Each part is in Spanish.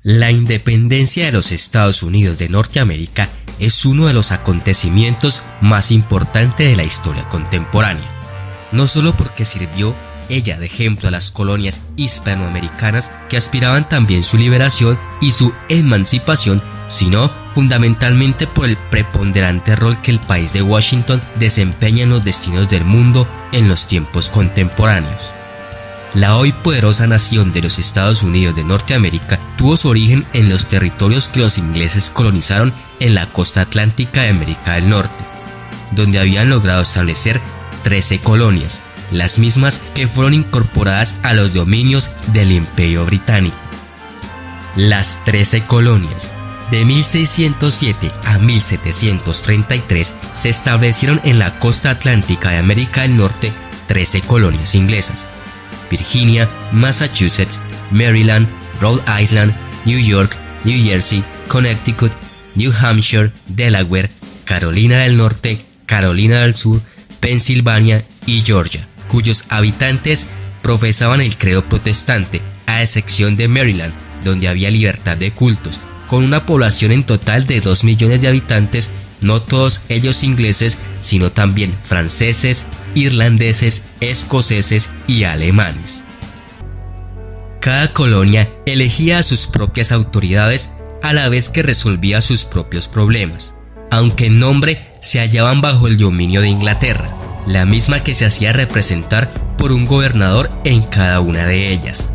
La independencia de los Estados Unidos de Norteamérica es uno de los acontecimientos más importantes de la historia contemporánea, no solo porque sirvió ella de ejemplo a las colonias hispanoamericanas que aspiraban también su liberación y su emancipación, sino fundamentalmente por el preponderante rol que el país de Washington desempeña en los destinos del mundo en los tiempos contemporáneos. La hoy poderosa nación de los Estados Unidos de Norteamérica tuvo su origen en los territorios que los ingleses colonizaron en la costa atlántica de América del Norte, donde habían logrado establecer 13 colonias, las mismas que fueron incorporadas a los dominios del Imperio Británico. Las 13 colonias. De 1607 a 1733 se establecieron en la costa atlántica de América del Norte 13 colonias inglesas: Virginia, Massachusetts, Maryland, Rhode Island, New York, New Jersey, Connecticut, New Hampshire, Delaware, Carolina del Norte, Carolina del Sur, Pensilvania y Georgia, cuyos habitantes profesaban el credo protestante, a excepción de Maryland, donde había libertad de cultos, con una población en total de 2 millones de habitantes, no todos ellos ingleses, sino también franceses, irlandeses, escoceses y alemanes. Cada colonia elegía a sus propias autoridades a la vez que resolvía sus propios problemas, aunque en nombre se hallaban bajo el dominio de Inglaterra, la misma que se hacía representar por un gobernador en cada una de ellas.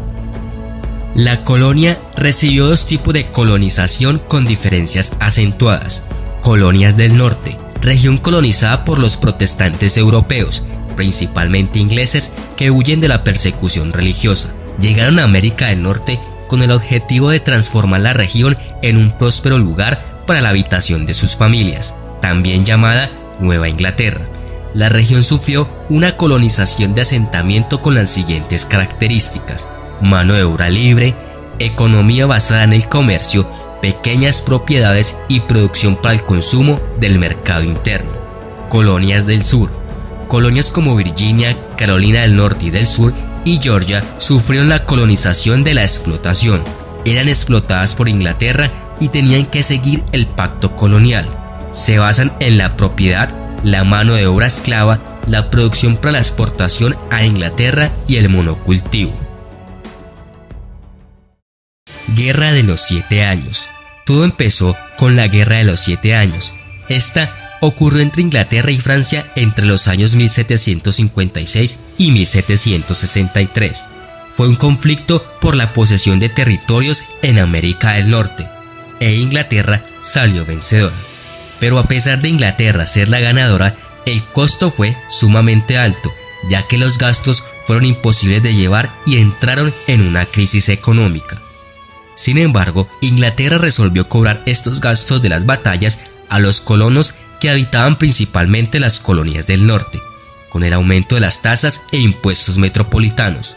La colonia recibió dos tipos de colonización con diferencias acentuadas: colonias del norte, región colonizada por los protestantes europeos, principalmente ingleses, que huyen de la persecución religiosa. Llegaron a América del Norte con el objetivo de transformar la región en un próspero lugar para la habitación de sus familias, también llamada Nueva Inglaterra. La región sufrió una colonización de asentamiento con las siguientes características: mano de obra libre, economía basada en el comercio, pequeñas propiedades y producción para el consumo del mercado interno. Colonias del sur. Colonias como Virginia, Carolina del Norte y del Sur y Georgia sufrieron la colonización de la explotación. Eran explotadas por Inglaterra y tenían que seguir el pacto colonial. Se basan en la propiedad, la mano de obra esclava, la producción para la exportación a Inglaterra y el monocultivo. Guerra de los 7 años. Todo empezó con la Guerra de los 7 años. Esta ocurrió entre Inglaterra y Francia entre los años 1756 y 1763. Fue un conflicto por la posesión de territorios en América del Norte, e Inglaterra salió vencedora. Pero a pesar de Inglaterra ser la ganadora, el costo fue sumamente alto, ya que los gastos fueron imposibles de llevar y entraron en una crisis económica. Sin embargo, Inglaterra resolvió cobrar estos gastos de las batallas a los colonos que habitaban principalmente las colonias del norte, con el aumento de las tasas e impuestos metropolitanos.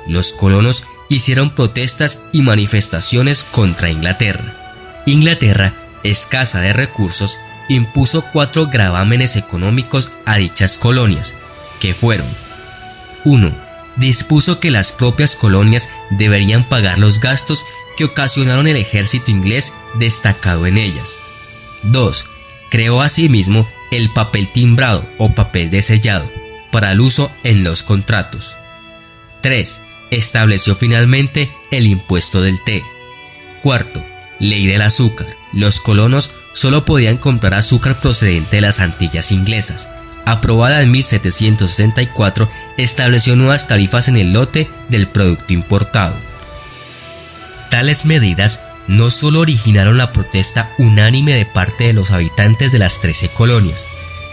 Los colonos hicieron protestas y manifestaciones contra Inglaterra. Inglaterra, escasa de recursos, impuso 4 gravámenes económicos a dichas colonias, que fueron: 1. Dispuso que las propias colonias deberían pagar los gastos que ocasionaron el ejército inglés destacado en ellas. 2. Creó asimismo el papel timbrado o papel desellado para el uso en los contratos. 3. Estableció finalmente el impuesto del té. 4. Ley del azúcar. Los colonos solo podían comprar azúcar procedente de las Antillas inglesas. Aprobada en 1764, estableció nuevas tarifas en el lote del producto importado. Tales medidas no solo originaron la protesta unánime de parte de los habitantes de las 13 colonias,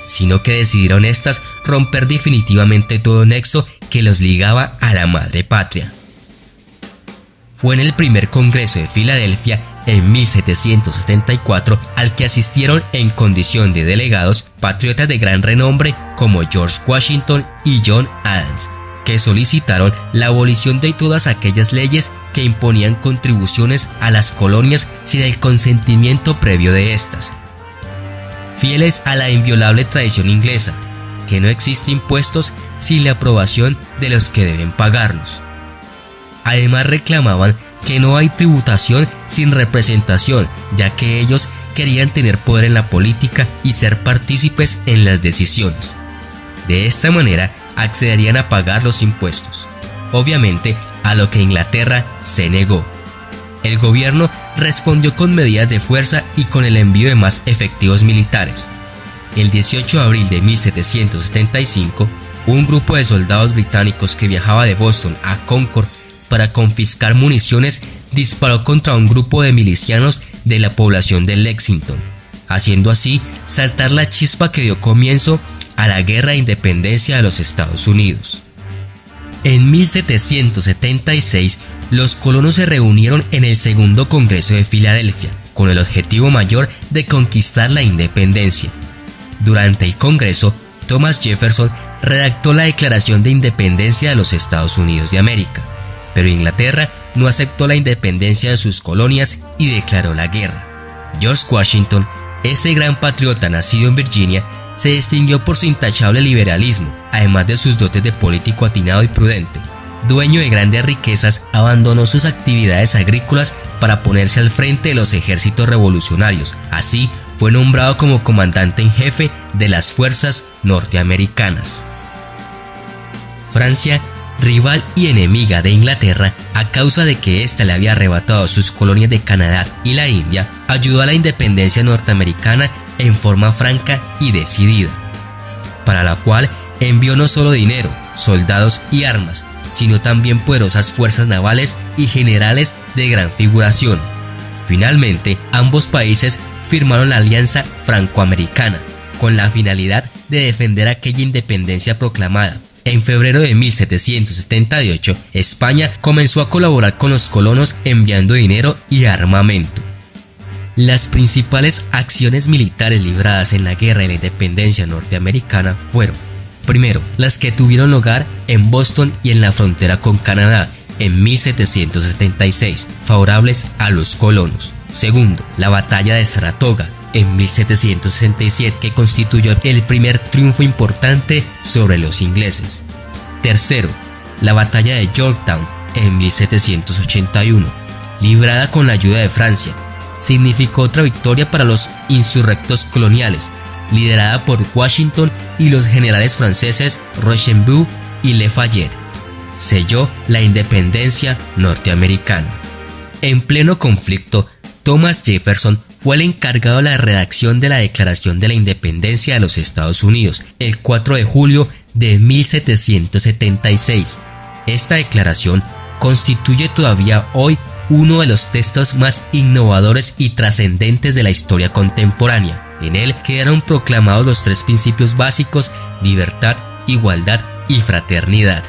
sino que decidieron estas romper definitivamente todo nexo que los ligaba a la madre patria. Fue en el primer Congreso de Filadelfia en 1774 al que asistieron en condición de delegados patriotas de gran renombre como George Washington y John Adams, que solicitaron la abolición de todas aquellas leyes que imponían contribuciones a las colonias sin el consentimiento previo de estas. Fieles a la inviolable tradición inglesa, que no existe impuestos sin la aprobación de los que deben pagarlos. Además reclamaban que no hay tributación sin representación, ya que ellos querían tener poder en la política y ser partícipes en las decisiones. De esta manera accederían a pagar los impuestos, obviamente a lo que Inglaterra se negó. El gobierno respondió con medidas de fuerza y con el envío de más efectivos militares. El 18 de abril de 1775, un grupo de soldados británicos que viajaba de Boston a Concord para confiscar municiones disparó contra un grupo de milicianos de la población de Lexington, haciendo así saltar la chispa que dio comienzo a la Guerra de Independencia de los Estados Unidos. En 1776, los colonos se reunieron en el Segundo Congreso de Filadelfia, con el objetivo mayor de conquistar la independencia. Durante el Congreso, Thomas Jefferson redactó la Declaración de Independencia de los Estados Unidos de América, pero Inglaterra no aceptó la independencia de sus colonias y declaró la guerra. George Washington, este gran patriota nacido en Virginia, se distinguió por su intachable liberalismo, además de sus dotes de político atinado y prudente. Dueño de grandes riquezas, abandonó sus actividades agrícolas para ponerse al frente de los ejércitos revolucionarios. Así, fue nombrado como comandante en jefe de las fuerzas norteamericanas. Francia, rival y enemiga de Inglaterra, a causa de que ésta le había arrebatado sus colonias de Canadá y la India, ayudó a la independencia norteamericana en forma franca y decidida, para la cual envió no solo dinero, soldados y armas, sino también poderosas fuerzas navales y generales de gran figuración. Finalmente, ambos países firmaron la Alianza Franco-Americana, con la finalidad de defender aquella independencia proclamada. En febrero de 1778, España comenzó a colaborar con los colonos enviando dinero y armamento. Las principales acciones militares libradas en la Guerra de la Independencia norteamericana fueron: primero, las que tuvieron lugar en Boston y en la frontera con Canadá en 1776, favorables a los colonos. Segundo, la batalla de Saratoga en 1767, que constituyó el primer triunfo importante sobre los ingleses. Tercero, la batalla de Yorktown en 1781, librada con la ayuda de Francia, significó otra victoria para los insurrectos coloniales, liderada por Washington y los generales franceses Rochambeau y Lafayette. Selló la independencia norteamericana. En pleno conflicto, Thomas Jefferson fue el encargado de la redacción de la Declaración de la Independencia de los Estados Unidos el 4 de julio de 1776. Esta declaración constituye todavía hoy uno de los textos más innovadores y trascendentes de la historia contemporánea. En él quedaron proclamados los tres principios básicos: libertad, igualdad y fraternidad.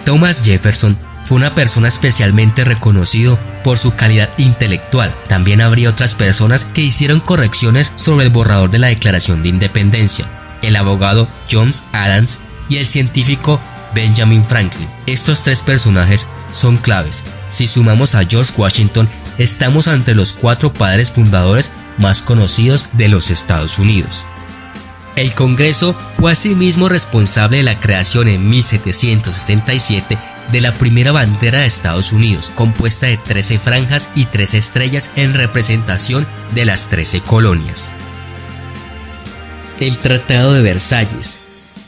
Thomas Jefferson fue una persona especialmente reconocido por su calidad intelectual. También habría otras personas que hicieron correcciones sobre el borrador de la Declaración de Independencia: el abogado John Adams y el científico Benjamin Franklin. Estos tres personajes son claves. Si sumamos a George Washington, estamos ante los 4 padres fundadores más conocidos de los Estados Unidos. El Congreso fue asimismo responsable de la creación en 1767 de la primera bandera de Estados Unidos, compuesta de 13 franjas y 3 estrellas en representación de las 13 colonias. El Tratado de Versalles.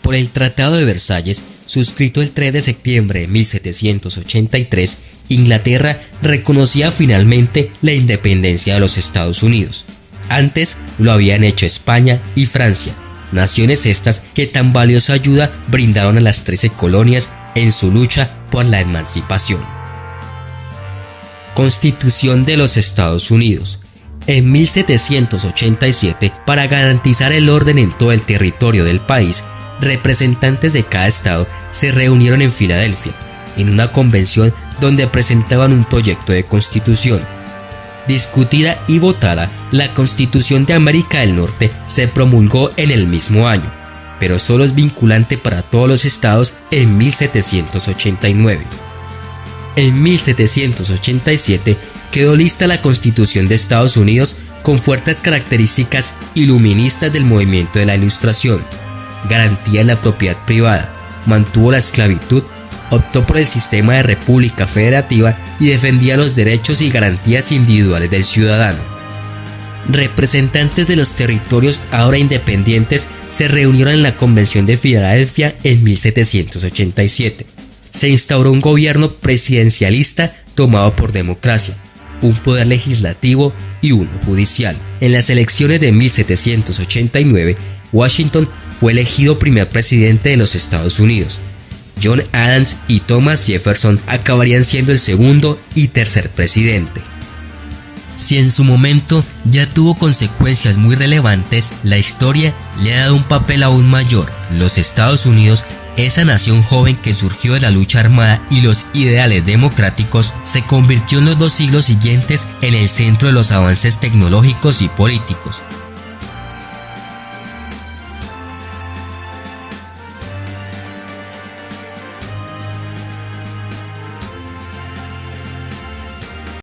Por el Tratado de Versalles, suscrito el 3 de septiembre de 1783, Inglaterra reconocía finalmente la independencia de los Estados Unidos. Antes lo habían hecho España y Francia, naciones estas que tan valiosa ayuda brindaron a las 13 colonias en su lucha por la emancipación. Constitución de los Estados Unidos. En 1787, para garantizar el orden en todo el territorio del país, representantes de cada estado se reunieron en Filadelfia, en una convención donde presentaban un proyecto de constitución. Discutida y votada, la Constitución de América del Norte se promulgó en el mismo año, pero solo es vinculante para todos los estados en 1789. En 1787 quedó lista la Constitución de Estados Unidos con fuertes características iluministas del movimiento de la Ilustración. Garantía en la propiedad privada, mantuvo la esclavitud, optó por el sistema de república federativa y defendía los derechos y garantías individuales del ciudadano. Representantes de los territorios ahora independientes se reunieron en la Convención de Filadelfia en 1787. Se instauró un gobierno presidencialista tomado por democracia, un poder legislativo y uno judicial. En las elecciones de 1789, Washington fue elegido primer presidente de los Estados Unidos. John Adams y Thomas Jefferson acabarían siendo el segundo y tercer presidente. Si en su momento ya tuvo consecuencias muy relevantes, la historia le ha dado un papel aún mayor. Los Estados Unidos, esa nación joven que surgió de la lucha armada y los ideales democráticos, se convirtió en los 2 siglos siguientes en el centro de los avances tecnológicos y políticos.